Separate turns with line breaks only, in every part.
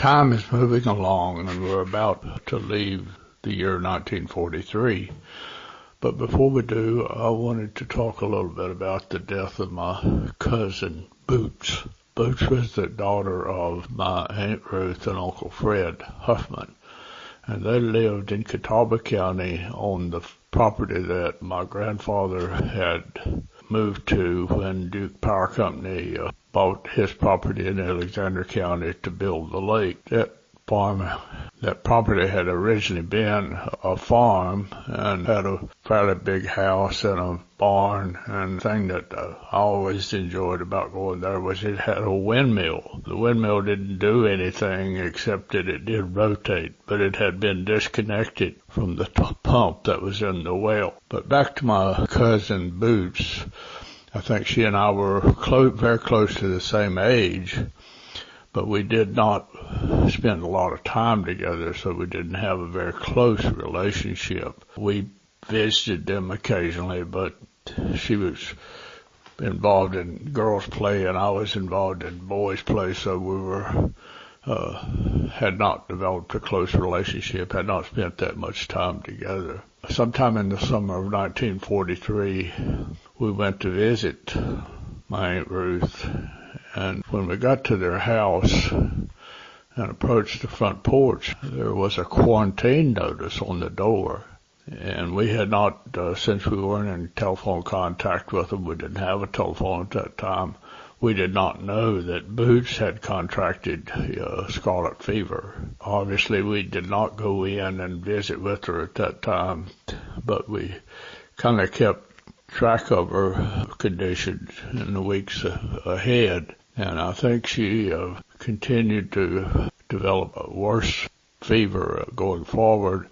time is moving along, and we're about to leave the year 1943. But before we do, I wanted to talk a little bit about the death of my cousin, Boots. Boots was the daughter of my Aunt Ruth and Uncle Fred Huffman, and they lived in Catawba County on the property that my grandfather had moved to when Duke Power Company bought his property in Alexander County to build the lake. That property had originally been a farm and had a fairly big house and a barn, and the thing that I always enjoyed about going there was it had a windmill. The windmill didn't do anything except that it did rotate, but it had been disconnected from the pump that was in the well. But back to my cousin Boots, I think she and I were very close to the same age, but we did not spend a lot of time together, so we didn't have a very close relationship. We visited them occasionally, but she was involved in girls' play and I was involved in boys' play, so we had not developed a close relationship, had not spent that much time together. Sometime in the summer of 1943, we went to visit my Aunt Ruth, and when we got to their house and approached the front porch, there was a quarantine notice on the door. And we had not, since we weren't in telephone contact with them, we didn't have a telephone at that time, we did not know that Boots had contracted scarlet fever. Obviously, we did not go in and visit with her at that time, but we kind of kept track of her condition in the weeks ahead. And I think she continued to develop a worse fever going forward.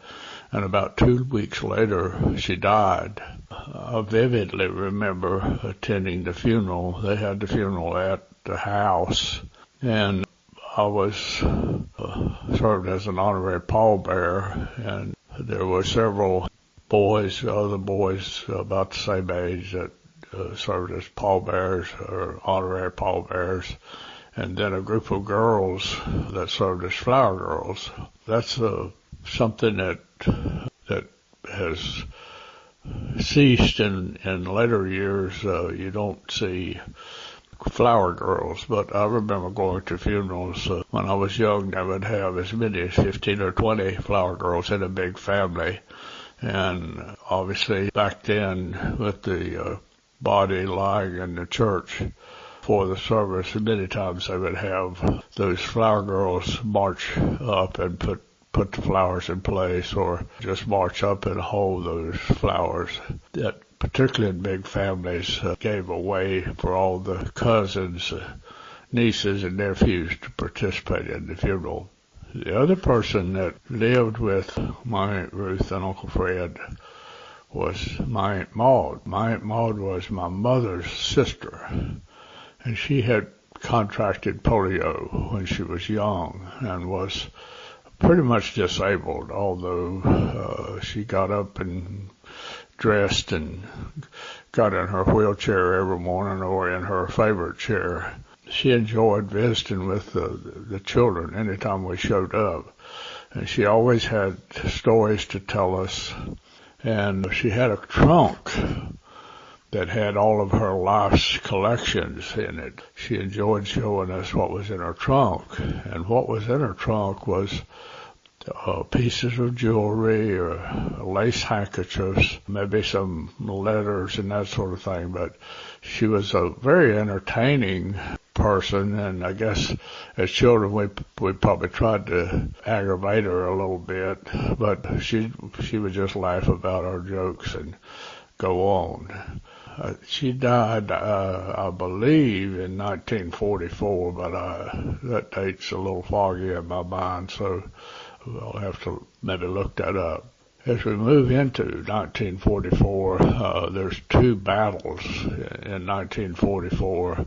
And about 2 weeks later, she died. I vividly remember attending the funeral. They had the funeral at the house, and I was served as an honorary pallbearer, and there were several other boys about the same age that served as pallbearers or honorary pallbearers, and then a group of girls that served as flower girls. That's something that has ceased in later years. You don't see flower girls, but I remember going to funerals when I was young. They would have as many as 15 or 20 flower girls in a big family, and obviously back then with the body lying in the church for the service, many times they would have those flower girls march up and put the flowers in place, or just march up and hold those flowers. That, particularly in big families, gave a way for all the cousins, nieces, and nephews to participate in the funeral. The other person that lived with my Aunt Ruth and Uncle Fred was my Aunt Maud. My Aunt Maud was my mother's sister, and she had contracted polio when she was young and was pretty much disabled, although she got up and dressed and got in her wheelchair every morning or in her favorite chair. She enjoyed visiting with the children anytime we showed up, and she always had stories to tell us, and she had a trunk that had all of her life's collections in it. She enjoyed showing us what was in her trunk, and what was in her trunk was pieces of jewelry or lace handkerchiefs, maybe some letters and that sort of thing. But she was a very entertaining person, and I guess as children we probably tried to aggravate her a little bit, but she would just laugh about our jokes and go on. She died, I believe, in 1944, but that date's a little foggy in my mind, so I'll have to maybe look that up. As we move into 1944, there's two battles in 1944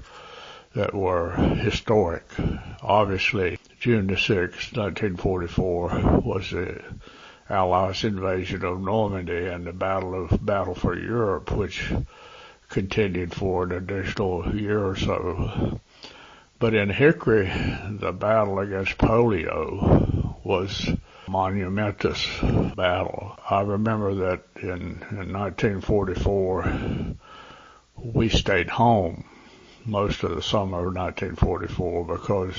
that were historic. Obviously, June the 6th, 1944 was the Allies' invasion of Normandy and the Battle for Europe, which continued for an additional year or so. But in Hickory, the battle against polio was a monumentous battle. I remember that in 1944, we stayed home most of the summer of 1944 because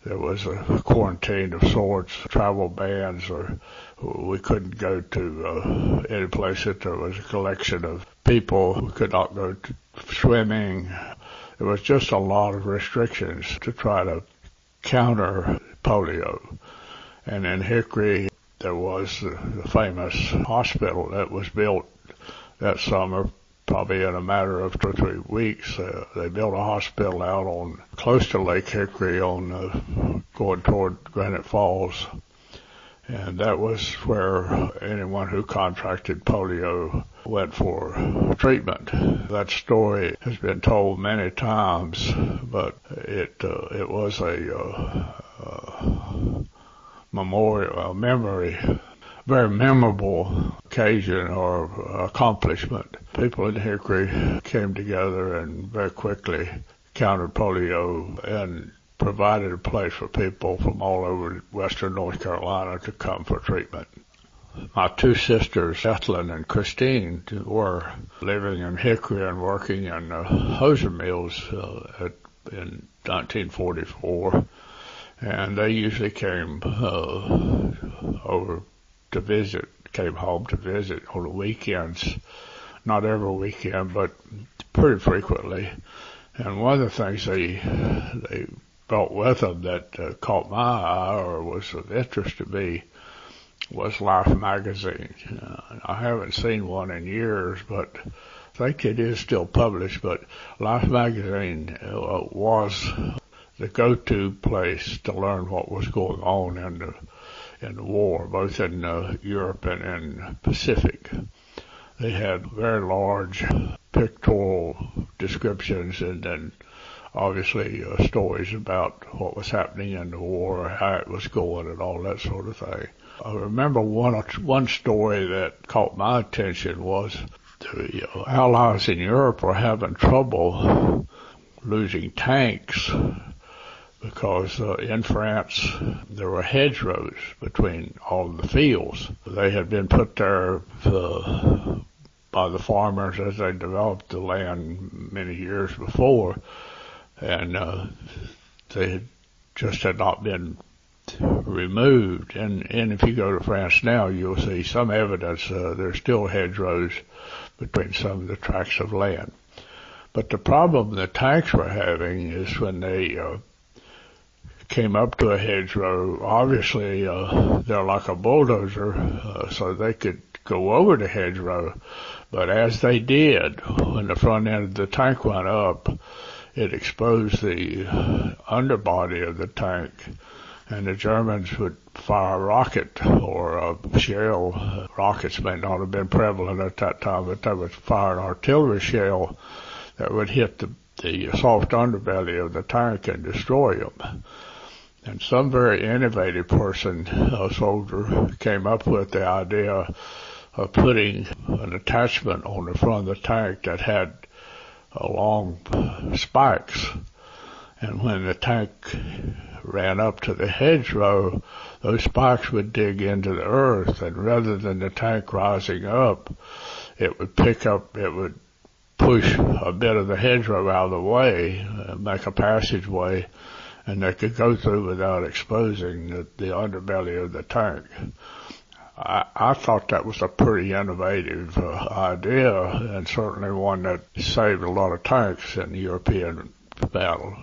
there was a quarantine of sorts, travel bans, or we couldn't go to any place that there was a collection of people. We could not go to swimming. There was just a lot of restrictions to try to counter polio. And in Hickory, there was the famous hospital that was built that summer, probably in a matter of 2 or 3 weeks. They built a hospital out on close to Lake Hickory on going toward Granite Falls. And that was where anyone who contracted polio went for treatment. That story has been told many times, but it was a very memorable occasion or accomplishment. People in Hickory came together and very quickly countered polio and provided a place for people from all over western North Carolina to come for treatment. My 2 sisters, Ethelyn and Christine, were living in Hickory and working in hosier mills in 1944, and they usually came home to visit on the weekends. Not every weekend, but pretty frequently. And one of the things they brought with them that caught my eye or was of interest to me was Life magazine. I haven't seen one in years, but I think it is still published. But Life magazine was the go-to place to learn what was going on in the war, both in Europe and in Pacific. They had very large pictorial descriptions and then obviously stories about what was happening in the war, how it was going, and all that sort of thing. I remember one story that caught my attention was the Allies in Europe were having trouble losing tanks because in France there were hedgerows between all of the fields. They had been put there by the farmers as they developed the land many years before, and they just had not been removed. And if you go to France now, you'll see some evidence there's still hedgerows between some of the tracts of land. But the problem the tanks were having is when they came up to a hedgerow, obviously they're like a bulldozer, so they could go over the hedgerow. But as they did, when the front end of the tank went up, it exposed the underbody of the tank, and the Germans would fire a rocket or a shell. Rockets may not have been prevalent at that time, but they would fire an artillery shell that would hit the soft underbelly of the tank and destroy them. And some very innovative person, a soldier, came up with the idea of putting an attachment on the front of the tank that had long spikes. And when the tank ran up to the hedgerow, those spikes would dig into the earth, and rather than the tank rising up, it would push a bit of the hedgerow out of the way, make a passageway, and they could go through without exposing the underbelly of the tank. I thought that was a pretty innovative idea, and certainly one that saved a lot of tanks in the European battle.